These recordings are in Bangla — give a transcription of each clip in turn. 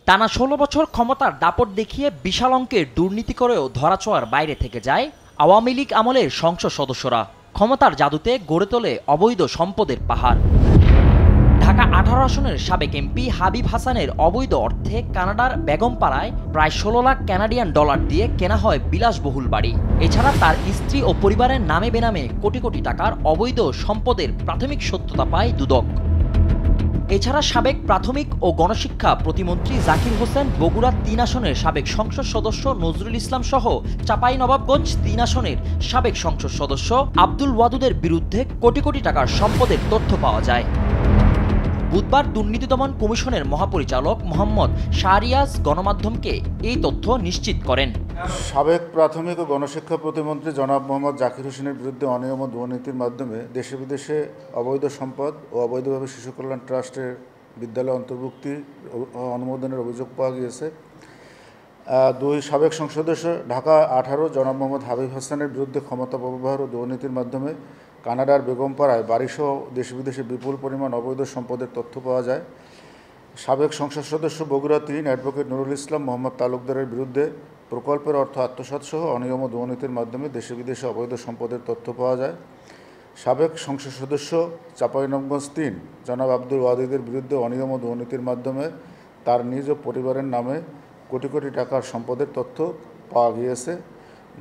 টানা ১৬ বছর ক্ষমতার দাপট দেখিয়ে বিশাল অঙ্কের দুর্নীতি করেও ধরাছোঁয়ার বাইরে থেকে যায় আওয়ামী লীগ আমলের সংসদ সদস্যরা। ক্ষমতার জাদুতে গড়ে তোলে অবৈধ সম্পদের পাহাড়। ঢাকা ১৮ আসনের সাবেক এমপি হাবিব হাসানের অবৈধ অর্থে কানাডার বেগমপাড়ায় প্রায় ১৬ লাখ কানাডিয়ান ডলার দিয়ে কেনা হয় বিলাসবহুল বাড়ি। এছাড়া তার স্ত্রী ও পরিবারের নামে বেনামে কোটি কোটি টাকার অবৈধ সম্পদের প্রাথমিক সত্যতা পায় দুদক। এছাড়া সাবেক প্রাথমিক ও গণশিক্ষা প্রতিমন্ত্রী জাকির হোসেন, বগুড়া ৩ আসনের সাবেক সংসদ সদস্য নজরুল ইসলাম সহ চাঁপাইনবাবগঞ্জ ৩ আসনের সাবেক সংসদ সদস্য আব্দুল ওয়াদুদের বিরুদ্ধে কোটি কোটি টাকার সম্পদের তথ্য পাওয়া যায়। বুধবার দুর্নীতি দমন কমিশনের মহাপরিচালক মোহাম্মদ শাহরিয়াজ গণমাধ্যমকে এই তথ্য নিশ্চিত করেন। সাবেক প্রাথমিক ও গণশিক্ষা প্রতিমন্ত্রী জনাব মোহাম্মদ জাকির হোসেনের বিরুদ্ধে অনিয়ম ও দুর্নীতির মাধ্যমে দেশে বিদেশে অবৈধ সম্পদ ও অবৈধভাবে শিশু কল্যাণ ট্রাস্টের বিদ্যালয় অন্তর্ভুক্তি অনুমোদনের অভিযোগ পাওয়া গিয়েছে। ২ সাবেক সংসদ সদস্য ঢাকা ১৮ জনাব মোহাম্মদ হাবিব হাসানের বিরুদ্ধে ক্ষমতা অপব্যবহার ও দুর্নীতির মাধ্যমে কানাডার বেগমপাড়ায় বাড়িসহ দেশ বিদেশে বিপুল পরিমাণ অবৈধ সম্পদের তথ্য পাওয়া যায়। সাবেক সংসদ সদস্য বগুড়া ৩ অ্যাডভোকেট নুরুল ইসলাম মোহাম্মদ তালুকদারের বিরুদ্ধে প্রকল্পের অর্থ আত্মসাৎসহ অনিয়ম ও দুর্নীতির মাধ্যমে দেশে বিদেশে অবৈধ সম্পদের তথ্য পাওয়া যায়। সাবেক সংসদ সদস্য চাঁপাইনবাবগঞ্জ ৩ জনাব আব্দুল ওয়াদুদের বিরুদ্ধে অনিয়ম ও দুর্নীতির মাধ্যমে তার নিজ ও পরিবারের নামে কোটি কোটি টাকার সম্পদের তথ্য পাওয়া গিয়েছে।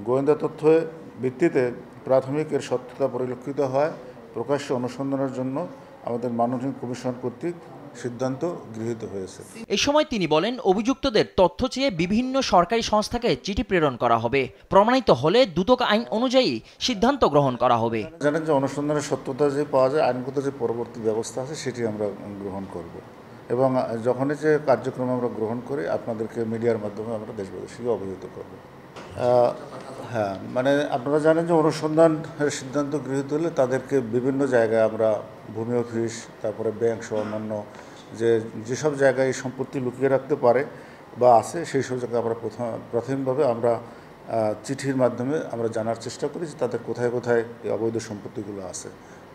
গোয়েন্দা তথ্যের ভিত্তিতে প্রাথমিক এর সত্যতা পরিলক্ষিত হয়। প্রকাশ্য অনুসন্ধানের জন্য আমাদের মাননীয় কমিশন কর্তৃক সিদ্ধান্ত গৃহীত হয়েছে। এই সময় তিনি বলেন, অভিযুক্তদের তথ্য চেয়ে বিভিন্ন সরকারি সংস্থাকে চিঠি প্রেরণ করা হবে। প্রমাণিত হলে দুদক আইন অনুযায়ী সিদ্ধান্ত গ্রহণ করা হবে। জানেন যে অনুসন্ধানের সত্যতা যে পাওয়া যায়, আইনগত যে পরবর্তী ব্যবস্থা আছে সেটি আমরা গ্রহণ করব এবং যখনই যে কার্যক্রম আমরা গ্রহণ করি আপনাদেরকে মিডিয়ার মাধ্যমে আমরা দেশবাসীকে অবহিত করব। হ্যাঁ, মানে আপনারা জানেন যে অনুসন্ধানের সিদ্ধান্ত গৃহীত হলে তাদেরকে বিভিন্ন জায়গায় আমরা ভূমি অফিস, তারপরে ব্যাংক সহ অন্যান্য যেসব জায়গায় এই সম্পত্তি লুকিয়ে রাখতে পারে বা আছে সেই সব জায়গায় আমরা প্রাথমিকভাবে আমরা চিঠির মাধ্যমে আমরা জানার চেষ্টা করি যে তাদের কোথায় কোথায় এই অবৈধ সম্পত্তিগুলো আছে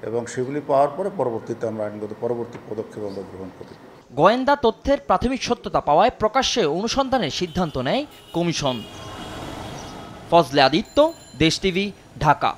এবং সেগুলি পাওয়ার পরে পরবর্তীতে আমরা আইনগত পরবর্তী পদক্ষেপ আমরা গ্রহণ করি। গোয়েন্দা তথ্যের প্রাথমিক সত্যতা পাওয়ায় প্রকাশ্যে অনুসন্ধানের সিদ্ধান্ত নেয় কমিশন। ফজলে আদিত্য, দেশ টিভি, ঢাকা।